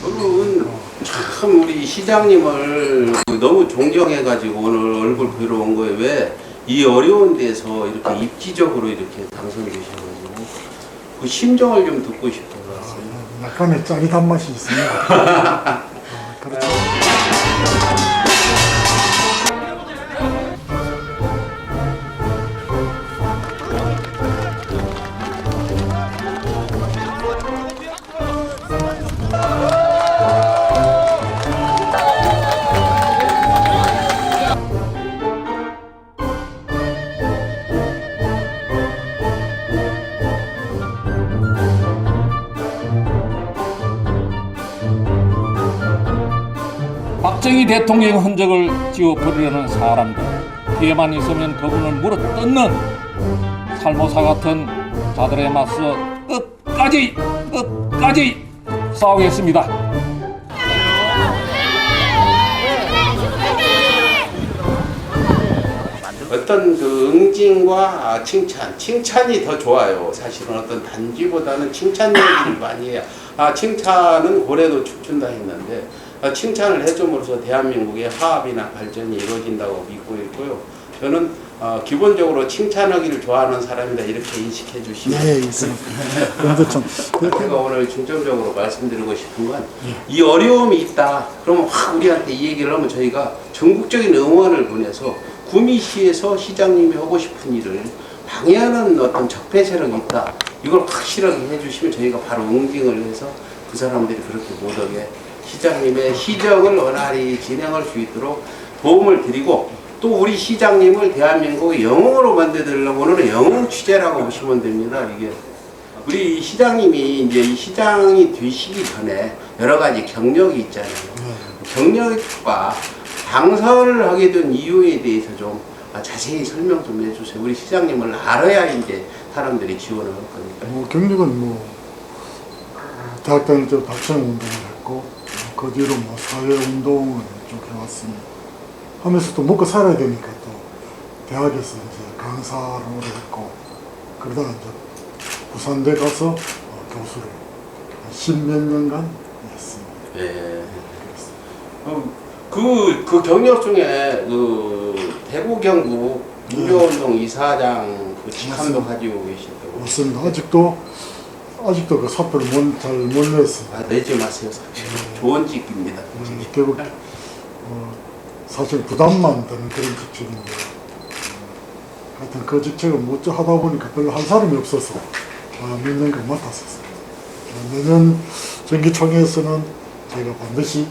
저는 참 우리 시장님을 너무 존경해가지고 오늘 얼굴 뵈러 온 거예요. 왜 이 어려운 데서 이렇게 입지적으로 이렇게 당선되셔가지고 그 심정을 좀 듣고 싶어서 왔어요. 약간의 짜릿한 맛이 있습니다. 그렇죠. 박정희 대통령 흔적을 지워버리려는 사람들, 기회만 있으면 그분을 물어뜯는 살모사 같은 자들에 맞서 끝까지 싸우겠습니다. 어떤 그 응징과 칭찬이 더 좋아요. 사실은 어떤 단지보다는 칭찬 얘기를 많이 해요. 칭찬은 고래도 춤춘다 했는데 칭찬을 해줌으로써 대한민국의 화합이나 발전이 이루어진다고 믿고 있고요. 저는 기본적으로 칭찬하기를 좋아하는 사람이다 이렇게 인식해 주시면 네, 있습니다. 그런데 참 제가 오늘 중점적으로 말씀드리고 싶은 건 이 어려움이 있다. 그러면 확 우리한테 이 얘기를 하면 저희가 전국적인 응원을 보내서 구미시에서 시장님이 하고 싶은 일을 방해하는 어떤 적폐 세력이 있다. 이걸 확실하게 해주시면 저희가 바로 응징을 해서 그 사람들이 그렇게 못하게 시장님의 시정을 원활히 진행할 수 있도록 도움을 드리고 또 우리 시장님을 대한민국의 영웅으로 만들려고 오늘은 영웅 취재라고 보시면 됩니다. 이게 우리 시장님이 이제 이 시장이 되시기 전에 여러 가지 경력이 있잖아요. 경력과 당선을 하게 된 이유에 대해서 좀 자세히 설명 좀 해주세요. 우리 시장님을 알아야 이제 사람들이 지원을 할 거니까. 경력은 대학 다닐 때 학생 운동을 했고 그 뒤로 사회 운동을 쭉 해왔습니다. 하면서 또 먹고 살아야 되니까 또 대학에서 이제 강사를 오래 했고 그러다가 이제 부산대 가서 교수를 십몇 년간 했습니다. 예. 그 경력 중에 그 대구 경북 민주운동 이사장 그 직함도 가지고 계시다고. 맞습니다. 아직도 그 사표를 잘 못 냈어요. 내지 마세요. 좋은 직입니다. 결국 사실 부담만 드는 그런 직책인데 하여튼 그 직책을 못 하다 보니까 별로 한 사람이 없어서 몇 년간 맡았었어요. 내년 정기총회에서는 제가 반드시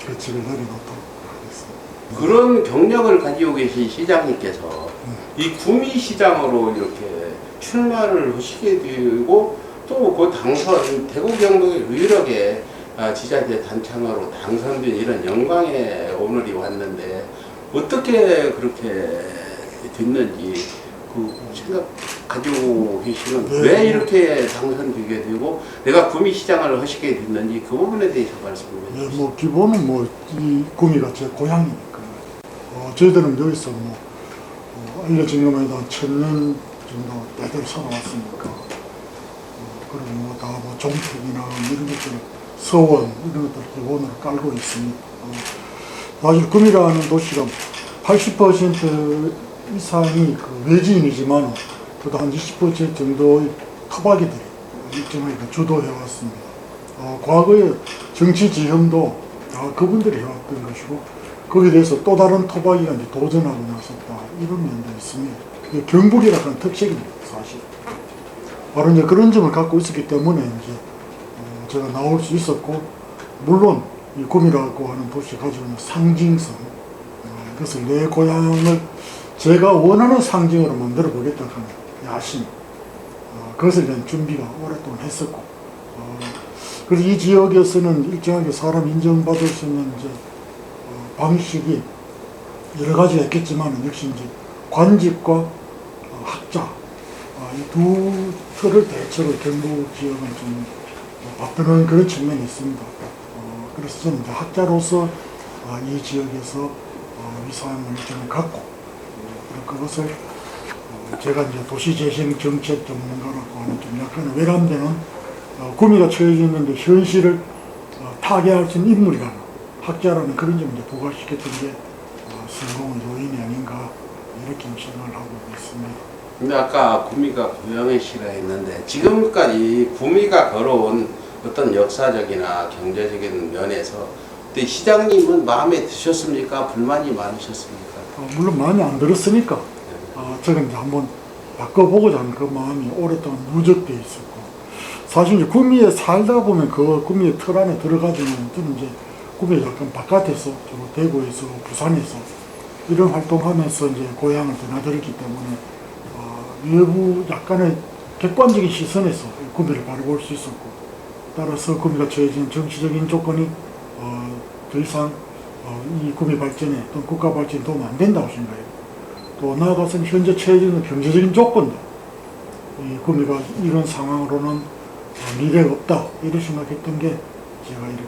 규칙을 내려놓도록 하겠습니다. 그런 경력을 가지고 계신 시장님께서 이 구미시장으로 이렇게 출마를 하시게 되고 또 그 당선 대구 경북에 유일하게 지자체 단창으로 당선된 이런 영광의 오늘이 왔는데 어떻게 그렇게 됐는지 그 생각 가지고 계시면 왜 이렇게 당선되게 되고 내가 구미시장을 하시게 됐는지 그 부분에 대해서 말씀해 주시죠. 기본은 이 구미가 제 고향이니까 저희들은 여기서 알려진 것만 한 1000년 정도 대대로 살아왔으니까 그리고 다 종택이나 이런 것들 서원 이런 것들 기본으로 깔고 있습니다. 사실 구미라는 도시가 80% 이상이 그 외지인이지만 그래도 한 20% 정도의 토박이들이 일정하게 주도해왔습니다. 과거에 정치 지형도 다 그분들이 해왔던 것이고 거기에 대해서 또 다른 토박이가 이제 도전하고 나섰다 이런 면도 있습니다. 경북이라는 특색입니다, 사실. 바로 이제 그런 점을 갖고 있었기 때문에 이제 제가 나올 수 있었고 물론 이 구미라고 하는 도시 가지고 있는 상징성 그래서 내 고향을 제가 원하는 상징으로 만들어 보겠다 하는 야심 그것을 위한 준비가 오랫동안 했었고 그래서 이 지역에서는 일정하게 사람 인정받을 수 있는 이제 방식이 여러 가지가 있겠지만 역시 이제 관직과 학자 이 두 틀을 대체로 경북 지역은 좀 받드는 그런 측면이 있습니다. 그래서 저는 이제 학자로서 이 지역에서 위상을 좀 갖고 그것을 제가 이제 도시재생 정책 전문가라고 하는 좀 약간 외람되는 구미가 처해져 있는데 현실을 타개할 수 있는 인물이라는 학자라는 그런 점을 이제 부각시켰던 게 성공의 요인이 아닌가 이렇게 생각을 하고 있습니다. 근데 아까 구미가 고향의 시라 했는데 지금까지 구미가 걸어온 어떤 역사적이나 경제적인 면에서 근데 시장님은 마음에 드셨습니까? 불만이 많으셨습니까? 물론 많이 안 들었으니까 제가 이제 한번 바꿔보고자 하는 그 마음이 오랫동안 누적돼 있었고 사실 이제 구미에 살다 보면 그 구미의 틀 안에 들어가지는 저는 이제 구미 약간 바깥에서 주로 대구에서 부산에서 이런 활동하면서 이제 고향을 드나들었기 때문에 외부 약간의 객관적인 시선에서 구미를 바라볼 수 있었고 따라서 구미가 처해진 정치적인 조건이 더 이상 이 구미 발전에 또는 국가 발전에 도움 안 된다고 생각해요. 또 나아가서는 현재 처해지는 경제적인 조건도 이 구미가 이런 상황으로는 미래가 없다 이렇게 생각했던 게 제가 이렇게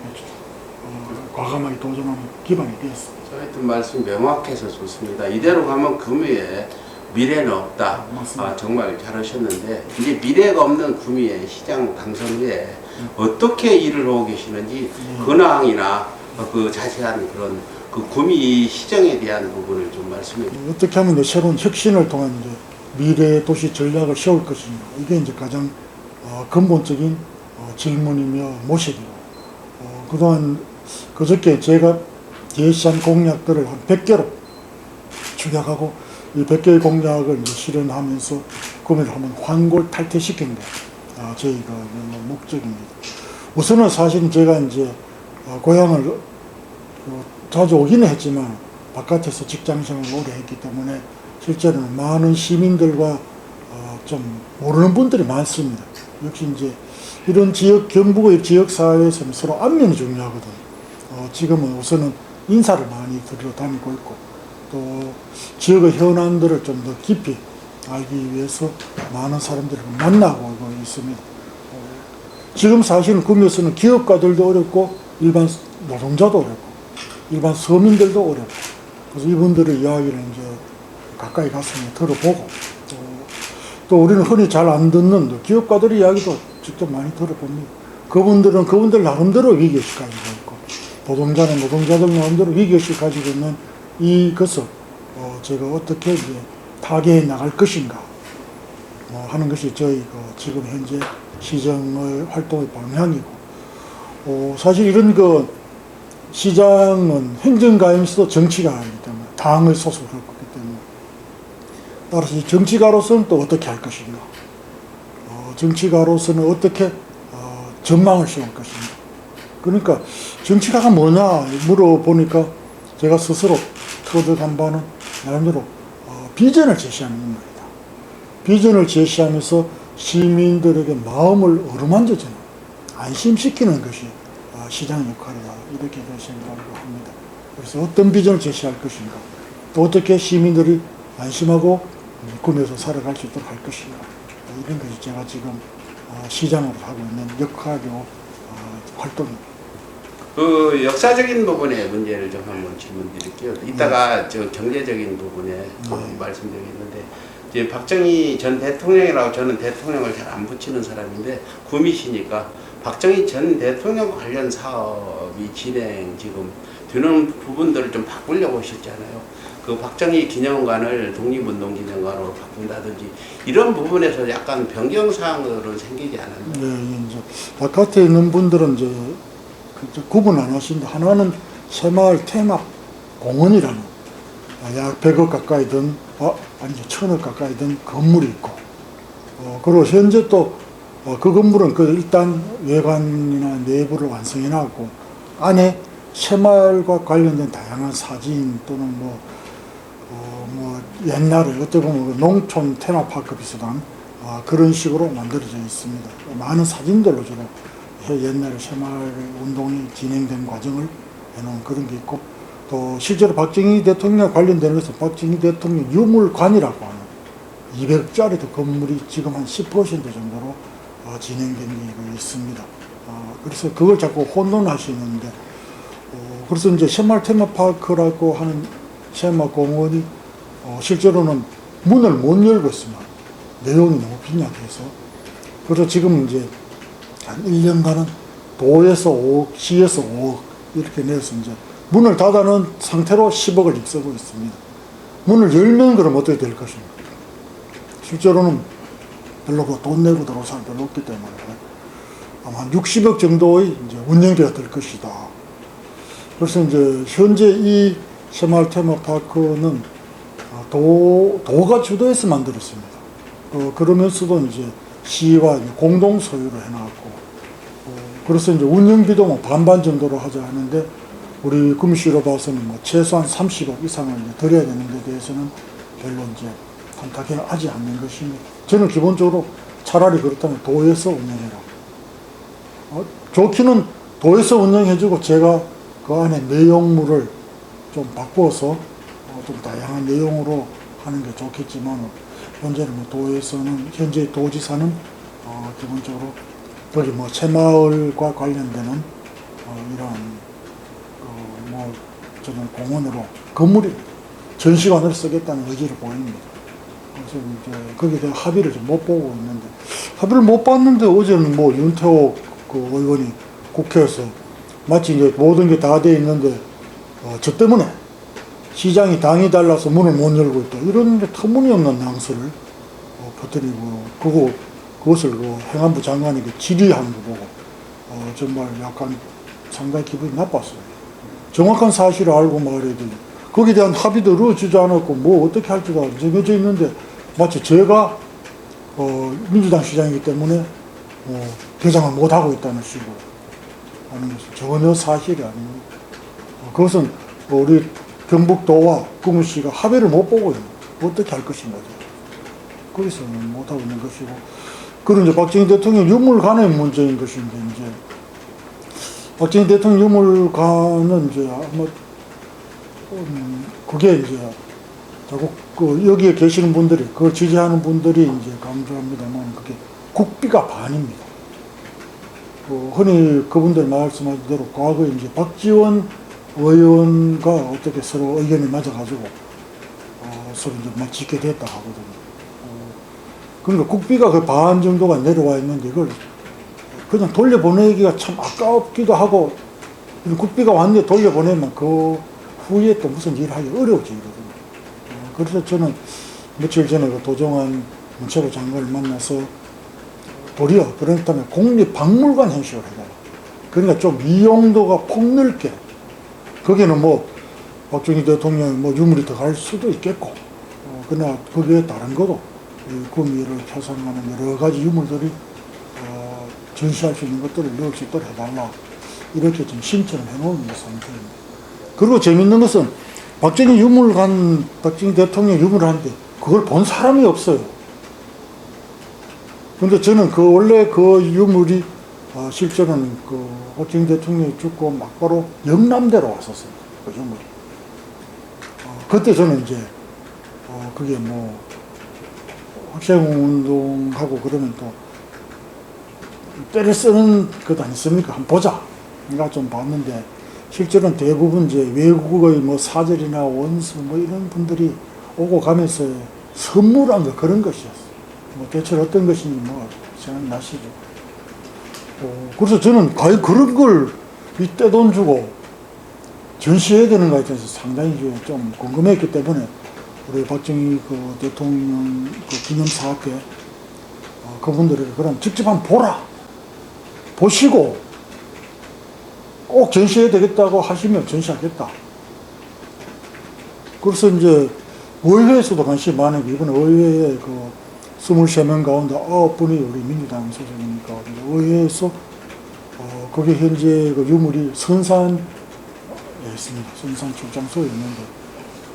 과감하게 도전하는 기반이 되었습니다. 하여튼 말씀 명확해서 좋습니다. 이대로 가면 구미에 미래는 없다. 맞습니다. 정말 잘하셨는데 이제 미래가 없는 구미의 시장 당선 후에 어떻게 일을 하고 계시는지 근황이나 그 자세한 그런 그 구미 시정에 대한 부분을 좀 말씀해 주세요. 어떻게 하면 새로운 혁신을 통한 이제 미래 도시 전략을 세울 것인가 이게 이제 가장 근본적인 질문이며 모색이고 그동안 그저께 제가 제시한 공약들을 한 100개로 축약하고 이 100개의 공약을 이제 실현하면서 구미를 한번 환골탈퇴시킨 게 저희가 목적입니다. 우선은 사실 제가 이제 고향을 자주 오기는 했지만 바깥에서 직장생활을 오래 했기 때문에 실제로는 많은 시민들과 좀 모르는 분들이 많습니다. 역시 이제 이런 지역 경북의 지역 사회에서는 서로 안면이 중요하거든요. 지금은 우선은 인사를 많이 들으러 다니고 있고 또 지역의 현안들을 좀 더 깊이 알기 위해서 많은 사람들을 만나고 있습니다. 지금 사실은 구미에서는 기업가들도 어렵고 일반 노동자도 어렵고 일반 서민들도 어렵고 그래서 이분들의 이야기를 이제 가까이 가서 들어보고 또 우리는 흔히 잘 안 듣는 기업가들의 이야기도 직접 많이 들어봅니다. 그분들은 그분들 나름대로 위기의식 가지고 있고 노동자는 노동자들 나름대로 위기의식 가지고 있는 이것을 제가 어떻게 이제 타개해 나갈 것인가 하는 것이 저희 지금 현재 시정의 활동의 방향이고 사실 이런 시장은 행정가이면서도 정치가 아니기 때문에 당의 소속을 갖고 있기 때문에 따라서 이 정치가로서는 또 어떻게 할 것인가 정치가로서는 어떻게 전망을 세울 것인가 그러니까 정치가가 뭐냐 물어보니까 제가 스스로 터득한 바는 나름대로 비전을 제시하는 인물이다. 비전을 제시하면서 시민들에게 마음을 어루만져주는 안심시키는 것이 시장의 역할이다. 이렇게 생각을 합니다. 그래서 어떤 비전을 제시할 것인가 또 어떻게 시민들이 안심하고 구미에서 살아갈 수 있도록 할 것인가 이런 것이 제가 지금 시장으로 하고 있는 역할이고 활동입니다. 그 역사적인 부분의 문제를 좀 한번 질문 드릴게요. 이따가 저 경제적인 부분에 말씀드리겠는데 이제 박정희 전 대통령이라고 저는 대통령을 잘 안 붙이는 사람인데 구미시니까 박정희 전 대통령 관련 사업이 진행 지금 되는 부분들을 좀 바꾸려고 하셨잖아요. 그 박정희 기념관을 독립운동기념관으로 바꾼다든지 이런 부분에서 약간 변경사항들은 생기지 않았나요? 네, 이제 바깥에 있는 분들은 이제 구분 안 하시는데 하나는 새마을 테마 공원이라는 약 100억 가까이 든 아니죠 1000억 가까이 든 건물이 있고 그리고 현재 또 그 건물은 일단 외관이나 내부를 완성해 놨고 안에 새마을과 관련된 다양한 사진 또는 옛날에 어떻게 보면 농촌 테마파크 비슷한 그런 식으로 만들어져 있습니다. 많은 사진들로 주로 옛날에 새마을 운동이 진행된 과정을 해놓은 그런 게 있고 또 실제로 박정희 대통령과 관련된 것은 박정희 대통령 유물관이라고 하는 200억짜리 건물이 지금 한 10% 정도로 진행된 게 있습니다. 그래서 그걸 자꾸 혼돈하시는데 그래서 이제 새마을 테마파크라고 하는 새마을공원이 실제로는 문을 못 열고 있습니다. 내용이 너무 빈약해서. 그래서 지금 이제 한 1년간은 도에서 5억, 시에서 5억 이렇게 내서 이제 문을 닫아놓은 상태로 10억을 입쓰고 있습니다. 문을 열면 그럼 어떻게 될 것입니까? 실제로는 별로 돈 내고 들어올 사람 별로 없기 때문에 아마 한 60억 정도의 이제 운영비가 될 것이다. 그래서 이제 현재 이 새마을 테마파크는 도가 주도해서 만들었습니다. 그러면서도 이제 시와 공동 소유를 해놨고, 그래서 이제 운영비도 뭐 반반 정도로 하자 하는데, 우리 구미시로 봐서는 뭐 최소한 30억 이상을 이제 들여야 되는 데 대해서는 별로 이제 탐탁하지 않는 것입니다. 저는 기본적으로 차라리 그렇다면 도에서 운영해라. 좋기는 도에서 운영해주고 제가 그 안에 내용물을 좀 바꿔서 좀 다양한 내용으로 하는 게 좋겠지만, 현재는 뭐 도에서는, 현재 도지사는 기본적으로 거기 뭐 새마을과 관련되는 이러한 뭐 저는 공원으로 건물이 전시관을 쓰겠다는 의지를 보입니다. 그래서 이제 거기에 대한 합의를 좀 못 보고 있는데, 합의를 못 봤는데 어제는 뭐 윤태호 그 의원이 국회에서 마치 이제 모든 게 다 돼 있는데 저 때문에 시장이 당이 달라서 문을 못 열고 있다, 이런 터무니없는 낭설을 퍼뜨리고, 그것을 그 행안부 장관에게 질의하는 거 보고 정말 약간 상당히 기분이 나빴어요. 정확한 사실을 알고 말해야 되지, 거기에 대한 합의도 이루어지지 않았고 뭐 어떻게 할지도 안 정해져 있는데 마치 제가 민주당 시장이기 때문에 개장을 못하고 있다는 식으로 하는 것은 전혀 사실이 아닙니다. 그것은 우리 경북도와 구미시가 합의를 못 보고 있는, 어떻게 할 것인가, 거기서는 못하고 있는 것이고, 그리고 이제 박정희 대통령 유물관의 문제인 것인데, 이제 박정희 대통령 유물관은 이제 아마 그게 이제 자꾸 여기에 계시는 분들이, 그걸 지지하는 분들이 이제 강조합니다만, 그게 국비가 반입니다. 흔히 그분들 말씀하신 대로 과거에 이제 박지원 의원과 어떻게 서로 의견이 맞아가지고 서로 이제 막 짓게 됐다 하거든요. 그러니까 국비가 그 반 정도가 내려와 있는데 이걸 그냥 돌려보내기가 참 아깝기도 하고, 국비가 완전히 돌려보내면 그 후에 또 무슨 일을 하기 어려워지거든요. 그래서 저는 며칠 전에 그 도정환 문체부 장관을 만나서 도리어 그렇다면 국립박물관 형식으로 해달라. 그러니까 좀 이용도가 폭넓게, 거기는 뭐 박정희 대통령이 뭐 유물이 더 갈 수도 있겠고, 그러나 거기에 다른 것도 구미를 표상하는 여러 가지 유물들이 전시할 수 있는 것들을 넣을 수 있도록 해달라, 이렇게 좀 신청을 해놓은 상태입니다. 그리고 재밌는 것은 박정희 유물관, 박정희 대통령 유물을 하는데 그걸 본 사람이 없어요. 근데 저는 원래 그 유물이 실제로는 그 박정희 대통령이 죽고 막바로 영남대로 왔었어요. 그 유물이. 그때 저는 이제 그게 뭐 학생운동하고 그러면 또 때를 쓰는 것 아니습니까? 한번 보자. 내가 좀 봤는데 실제로는 대부분 이제 외국의 뭐 사절이나 원수 뭐 이런 분들이 오고 가면서 선물한 거, 그런 것이었어요. 뭐 대체 어떤 것인지 뭐 생각나시죠? 그래서 저는 과연 그런 걸 이 떼돈 주고 전시해야 되는가에 대해서 상당히 좀 궁금했기 때문에 우리 박정희 그 대통령 그 기념사학회 그분들에게 그럼 직접 한번 보라, 보시고 꼭 전시해야 되겠다고 하시면 전시하겠다. 그래서 이제 의회에서도 관심이 많으니까 이번에 의회에 그 23명 가운데 9분이 우리 민주당 소속이니까 의회에서 거기 현재 그 유물이 선산에 있습니다. 선산 출장소에 있는데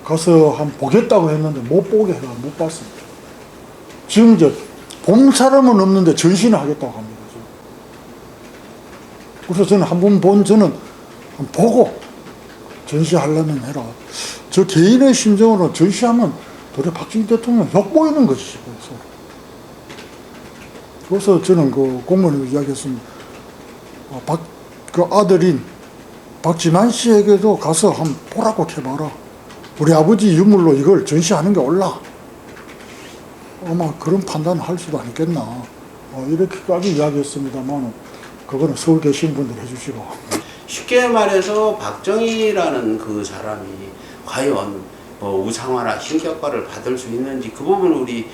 가서 한번 보겠다고 했는데 못 보게 해가 못 봤습니다. 지금 이제 본 사람은 없는데 전시는 하겠다고 합니다. 그래서 저는 한번 저는 한번 보고 전시하려면 해라. 저 개인의 심정으로 전시하면 도대체 박정희 대통령 욕보이는 것이죠. 그래서 저는 그 공무원이 이야기했습니다. 그 아들인 박진환 씨에게도 가서 한번 보라고 해봐라. 우리 아버지 유물로 이걸 전시하는 게 옳라. 아마 그런 판단을 할 수도 않겠나. 이렇게까지 이야기했습니다만, 그거는 서울 계신 분들 해주시고. 쉽게 말해서 박정희라는 그 사람이 과연 우상화나 신격화를 받을 수 있는지 그 부분 우리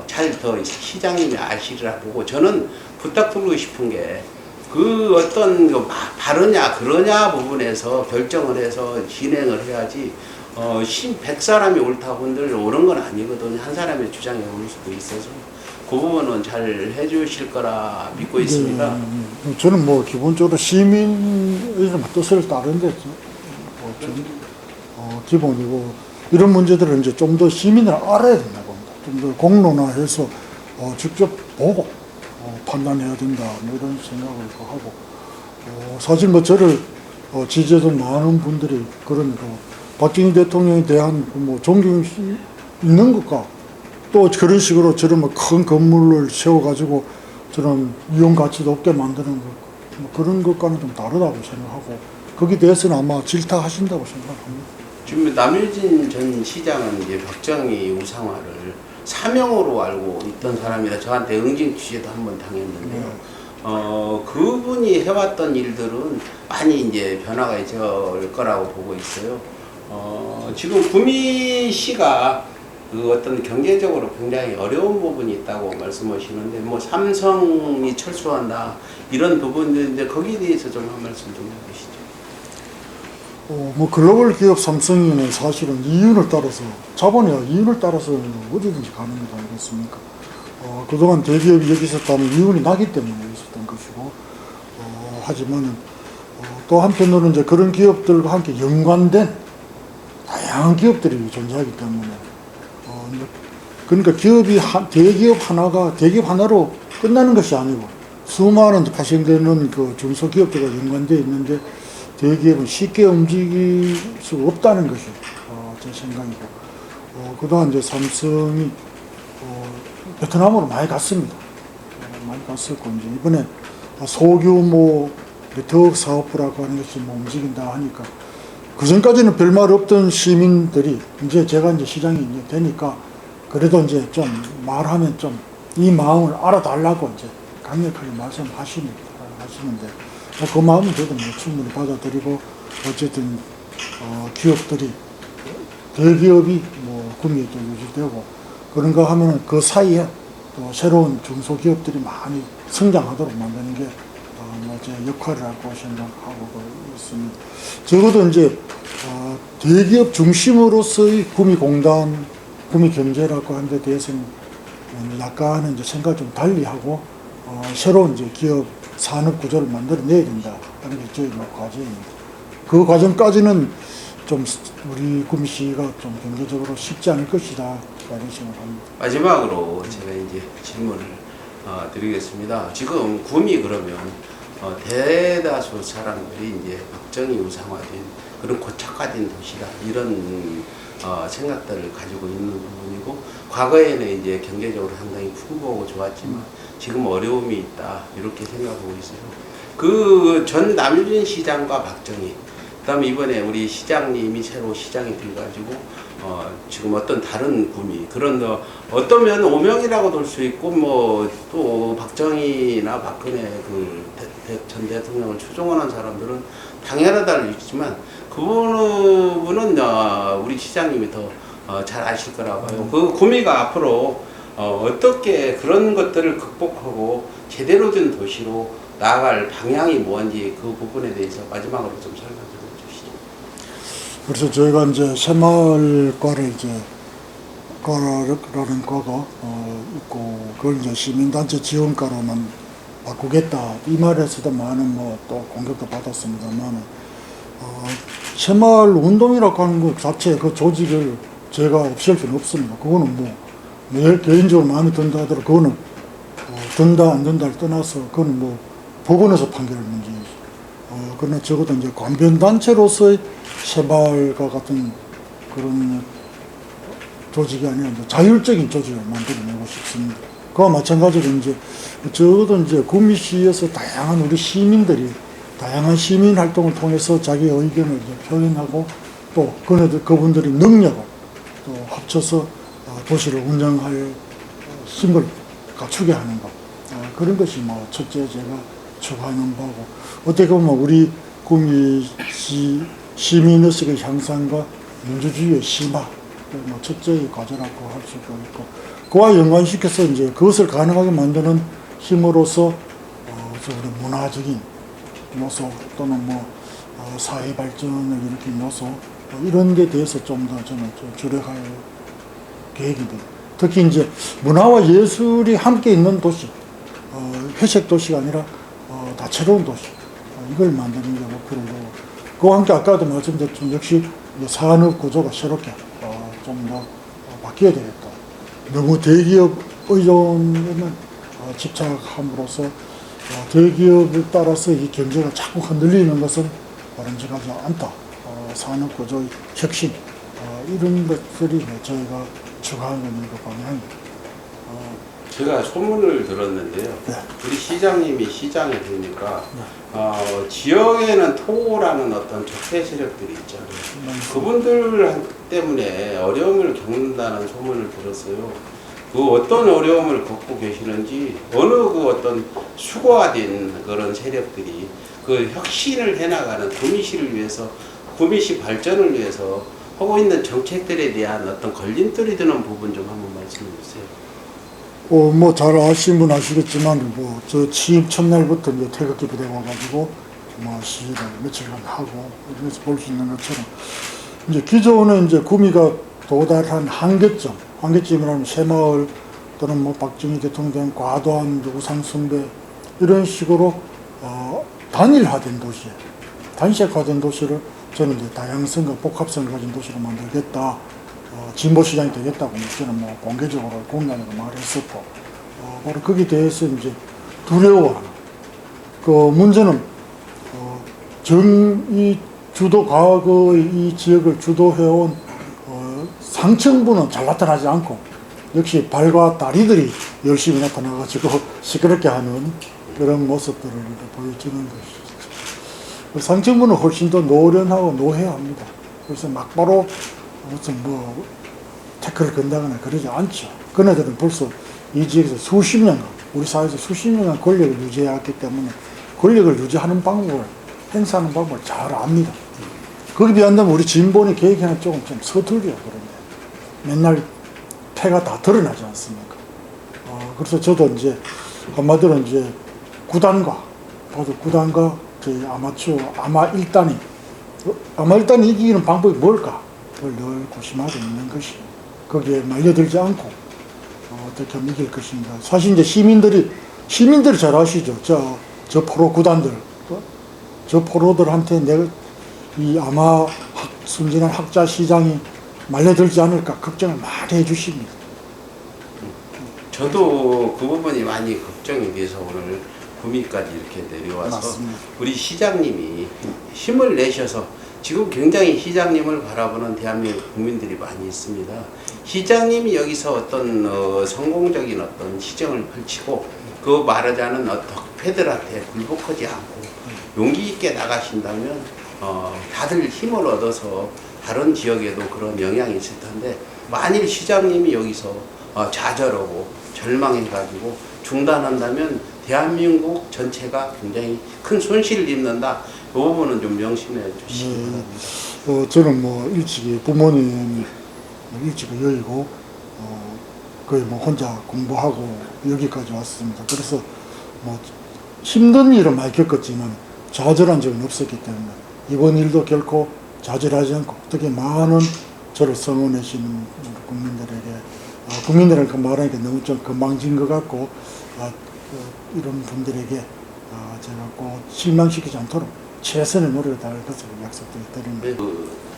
잘 더 시장님이 아시리라 보고 저는 부탁드리고 싶은 게 그 어떤 바르냐 그러냐 부분에서 결정을 해서 진행을 해야지 100사람이 옳다고 한들 옳은 건 아니거든요. 한 사람의 주장이 옳을 수도 있어서 그 부분은 잘 해주실 거라 믿고 있습니다. 저는 뭐 기본적으로 시민의 뜻을 따르는데 기본이고 이런 문제들은 이제 좀 더 시민을 알아야 된다고 봅니다. 좀 더 공론화해서 직접 보고 판단해야 된다. 뭐 이런 생각을 하고 사실 뭐 저를 지지해준 많은 분들이 그런 박정희 대통령에 대한 뭐 존경이 있는 것과 또 그런 식으로 저런 뭐 큰 건물을 세워가지고 저런 이용 가치도 없게 만드는 것, 뭐 그런 것과는 좀 다르다고 생각하고 거기에 대해서는 아마 질타하신다고 생각합니다. 지금 남유진 전 시장은 이제 박정희 우상화를 사명으로 알고 있던 사람이라 저한테 응징 취재도 한 번 당했는데요. 그분이 해왔던 일들은 많이 이제 변화가 있을 거라고 보고 있어요. 지금 구미시가 그 어떤 경제적으로 굉장히 어려운 부분이 있다고 말씀하시는데 뭐 삼성이 철수한다 이런 부분인데 거기에 대해서 좀 한 말씀 좀 해주시죠. 뭐 글로벌 기업 삼성에는 사실은 이윤을 따라서 자본이야 이윤을 따라서 어디든지 가는 것 아니겠습니까? 그동안 대기업이 여기 있었다면 이윤이 나기 때문에 있었던 것이고 하지만은 또 한편으로는 이제 그런 기업들과 함께 연관된 다양한 기업들이 존재하기 때문에 그러니까 기업이 대기업 하나로 끝나는 것이 아니고 수많은 파생되는 그 중소기업들과 연관되어 있는데 대기업은 쉽게 움직일 수 없다는 것이 제 생각이고 그동안 이제 삼성이 베트남으로 많이 갔습니다. 많이 갔었고 이제 이번에 소규모 네트워크 사업부라고 하는 것이 뭐 움직인다 하니까 그 전까지는 별말 없던 시민들이 이제 제가 이제 시장이 이제 되니까 그래도 이제 좀 말하면 좀 이 마음을 알아달라고 이제 강력하게 말씀하시는데 그 마음은 저도 뭐 충분히 받아들이고 어쨌든 기업들이 대기업이 뭐 구미에 또 유지되고 그런가 하면 그 사이에 또 새로운 중소기업들이 많이 성장하도록 만드는 게 뭐 제 역할이라고 생각하고 있습니다. 적어도 이제 대기업 중심으로서의 구미공단, 구미경제라고 하는 데 대해서는 약간은 이제 생각을 좀 달리하고 새로운 이제 기업 산업 구조를 만들어내야 된다 하는 게 저희 과제입니다. 그 과정까지는 좀 우리 구미시가 좀 경제적으로 쉽지 않을 것이다 이런 생각합니다. 마지막으로 제가 이제 질문을 드리겠습니다. 지금 구미 그러면 대다수 사람들이 이제 박정희 우상화된 그런 고착화된 도시다 이런 생각들을 가지고 있는 부분이고 과거에는 이제 경제적으로 상당히 풍부하고 좋았지만 지금 어려움이 있다 이렇게 생각하고 있어요. 그 전 남유진 시장과 박정희 그다음에 이번에 우리 시장님이 새로 시장이 돼가지고 지금 어떤 다른 구미 그런 어떠면 오명이라고 볼 수 있고 뭐 또 박정희나 박근혜 그 전 대통령을 추종하는 사람들은 당연하다는 있지만 그 부분은 우리 시장님이 더 잘 아실 거라고 봐요. 그 구미가 앞으로 어떻게 그런 것들을 극복하고 제대로 된 도시로 나아갈 방향이 뭔지 그 부분에 대해서 마지막으로 좀 설명 좀 해주시죠. 그래서 저희가 이제 새마을과를 이제 과라는 과가 있고 그걸 이제 시민단체 지원과로만 바꾸겠다 이 말에서도 많은 뭐 또 공격도 받았습니다만 새마을 운동이라고 하는 것 자체 그 조직을 제가 없앨 수는 없습니다. 그거는 뭐 내 개인적으로 마음에 든다 하더라도 그거는 든다 안 든다를 떠나서 그거는 뭐 법원에서 판결할 문제이죠. 그러나 적어도 이제 관변단체로서의 새마을과 같은 그런 조직이 아니라 이제 자율적인 조직을 만들어내고 싶습니다. 그와 마찬가지로 이제 적어도 이제 구미시에서 다양한 우리 시민들이 다양한 시민 활동을 통해서 자기 의견을 이제 표현하고 또 그분들의 능력을 또 합쳐서 도시를 운영할 힘을 갖추게 하는 것. 그런 것이 뭐 첫째 제가 추구하는 바고 어떻게 보면 우리 구미시 시민의식의 향상과 민주주의의 심화 뭐 첫째의 과제라고 할 수도 있고 그와 연관시켜서 이제 그것을 가능하게 만드는 힘으로서 우리 문화적인 요소 또는 뭐 사회 발전을 일으킨 요소 이런 데 대해서 좀 더 저는 주력할 계획입니다. 특히 이제 문화와 예술이 함께 있는 도시, 회색 도시가 아니라 다채로운 도시 이걸 만드는 게 목표로 그와 함께 아까도 말씀드렸지만 역시 산업 구조가 새롭게 좀 더 바뀌어야 되겠다. 너무 대기업 의존에는 집착함으로써 대기업에 따라서 이 경제가 자꾸 흔들리는 것은 바람직하지 않다. 산업 구조의 혁신 이런 것들이 저희가 추구하는 그 방향입니다. 제가 소문을 들었는데요. 네. 우리 시장님이 시장에 되니까 지역에는 토라는 어떤 적폐 세력들이 있잖아요. 그분들 때문에 어려움을 겪는다는 소문을 들었어요. 그 어떤 어려움을 겪고 계시는지 어느 그 어떤 수거화된 그런 세력들이 그 혁신을 해나가는 구미시를 위해서 구미시 발전을 위해서 하고 있는 정책들에 대한 어떤 걸림돌이 드는 부분 좀 한번 말씀해 주세요. 뭐 잘 아시는 분 아시겠지만 저 취임 첫날부터 이제 태극기 부대가 와가지고 뭐 시위를 며칠간 하고 이래서 볼 수 있는 것처럼 이제 기존에 이제 구미가 도달한 한계점이라면 새마을 또는 뭐 박정희 대통령 과도한 우상 숭배 이런 식으로 단일화된 도시, 단색화된 도시를 저는 이제 다양성과 복합성을 가진 도시로 만들겠다. 진보시장이 되겠다고 저는 뭐 공개적으로 공약으로 말했었고, 바로 거기에 대해서 이제 두려워하는. 그 문제는, 이 과거의 이 지역을 주도해온, 상층부는 잘 나타나지 않고, 역시 발과 다리들이 열심히 나타나가지고 시끄럽게 하는 그런 모습들을 보여주는 것이죠. 상층부는 훨씬 더 노련하고 노회합니다. 그래서 막바로 무슨 뭐 태클을 건다거나 그러지 않죠. 그네들은 벌써 이 지역에서 수십 년간 우리 사회에서 수십 년간 권력을 유지해왔기 때문에 권력을 유지하는 방법을 행사하는 방법을 잘 압니다. 거기에 비한다면 우리 진본이 계획하는 쪽은 좀 서툴려 그런데 맨날 패가 다 드러나지 않습니까? 그래서 저도 이제 한마디로 이제 구단과 저희 아마 1단이 이기는 방법이 뭘까? 그걸 늘 고심하고 있는 것이 거기에 말려들지 않고 어떻게 하면 이길 것인가. 사실 이제 시민들이 잘 아시죠. 저 포로 구단들, 저 포로들한테 내가 아마 순진한 학자 시장이 말려들지 않을까 걱정을 많이 해주십니다. 저도 그 부분이 많이 걱정이 돼서 오늘 구미까지 이렇게 내려와서 맞습니다. 우리 시장님이 힘을 내셔서 지금 굉장히 시장님을 바라보는 대한민국 국민들이 많이 있습니다. 시장님이 여기서 어떤 성공적인 어떤 시정을 펼치고 그 말하자는 어떤 패들한테 굴복하지 않고 용기 있게 나가신다면 다들 힘을 얻어서 다른 지역에도 그런 영향이 있을 텐데 만일 시장님이 여기서 좌절하고 절망해가지고 중단한다면 대한민국 전체가 굉장히 큰 손실을 입는다. 그 부분은 좀 명심해 주시기 바랍니다. 저는 뭐 일찍이 부모님 일찍 여의고 거의 뭐 혼자 공부하고 여기까지 왔습니다. 그래서 뭐 힘든 일은 많이 겪었지만 좌절한 적은 없었기 때문에 이번 일도 결코 좌절하지 않고 특히 많은 저를 성원해 주시는 국민들에게 말하니까 너무 좀 건방진 것 같고 이런 분들에게 제가 꼭 실망시키지 않도록 최선의 노력을 다할 것을 약속드립니다.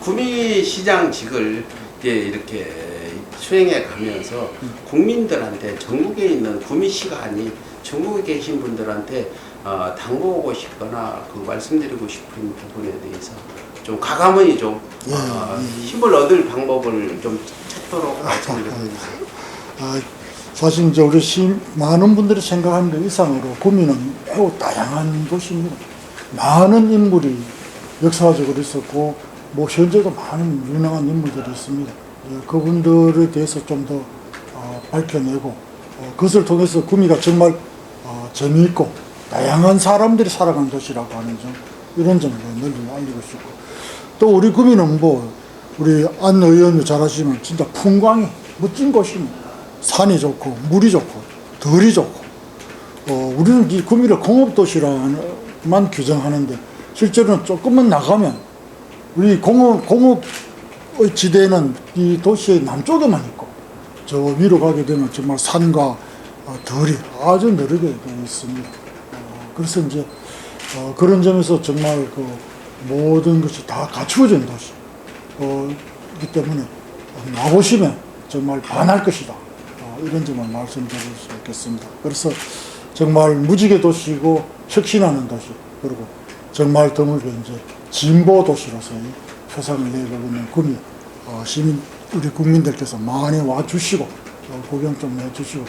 구미시장직을 이렇게 수행해 가면서 국민들한테 전국에 있는 구미시가 아닌 전국에 계신 분들한테 당부하고 싶거나 말씀드리고 싶은 부분에 대해서 좀 과감히 좀 힘을 얻을 방법을 좀 찾도록 말씀을 드리겠습니다. 사실 이제 우리 많은 분들이 생각하는 것 이상으로 구미는 매우 다양한 도시입니다. 많은 인물이 역사적으로 있었고 뭐 현재도 많은 유명한 인물들이 있습니다. 그분들에 대해서 좀 더 밝혀내고 그것을 통해서 구미가 정말 재미있고 다양한 사람들이 살아가는 도시라고 하는 점, 이런 점을 널리 알리고 싶고, 또 우리 구미는 뭐 우리 안 의원도 잘 아시지만 진짜 풍광이 멋진 곳입니다. 산이 좋고 물이 좋고 들이 좋고, 우리는 이 구미를 공업도시로만 규정하는데 실제로는 조금만 나가면 우리 공업의 지대는 이 도시의 남쪽에만 있고, 저 위로 가게 되면 정말 산과 들이 아주 느리게 되어 있습니다. 그래서 이제 그런 점에서 정말 그 모든 것이 다 갖추어진 도시이기 때문에 나보시면 정말 반할 것이다. 이런 점을 말씀드릴 수 있겠습니다. 그래서 정말 무지개 도시고 혁신하는 도시, 그리고 정말 드물게 이제 진보 도시로서의 표상을 내걸고 있는 구미 시민, 우리 국민들께서 많이 와주시고 구경 좀 해주시고,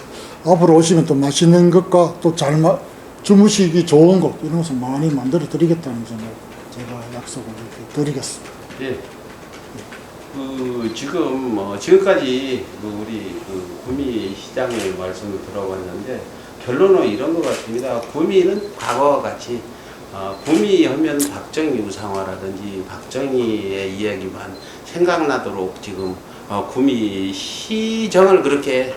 앞으로 오시면 또 맛있는 것과 또 잘 주무시기 좋은 곳, 이런 것을 많이 만들어 드리겠다는 점을 제가 약속을 이렇게 드리겠습니다. 예. 지금 지금까지 우리 구미 시장의 말씀을 들어봤는데 결론은 이런 것 같습니다. 구미는 과거와 같이 구미 하면 박정희 우상화라든지 박정희의 이야기만 생각나도록 지금 구미 시정을 그렇게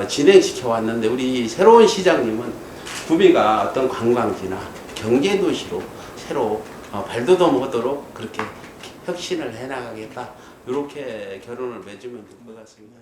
진행시켜 왔는데, 우리 새로운 시장님은 구미가 어떤 관광지나 경제도시로 새로 발돋움하도록 그렇게 혁신을 해나가겠다, 이렇게 결론을 맺으면 될 것 같습니다.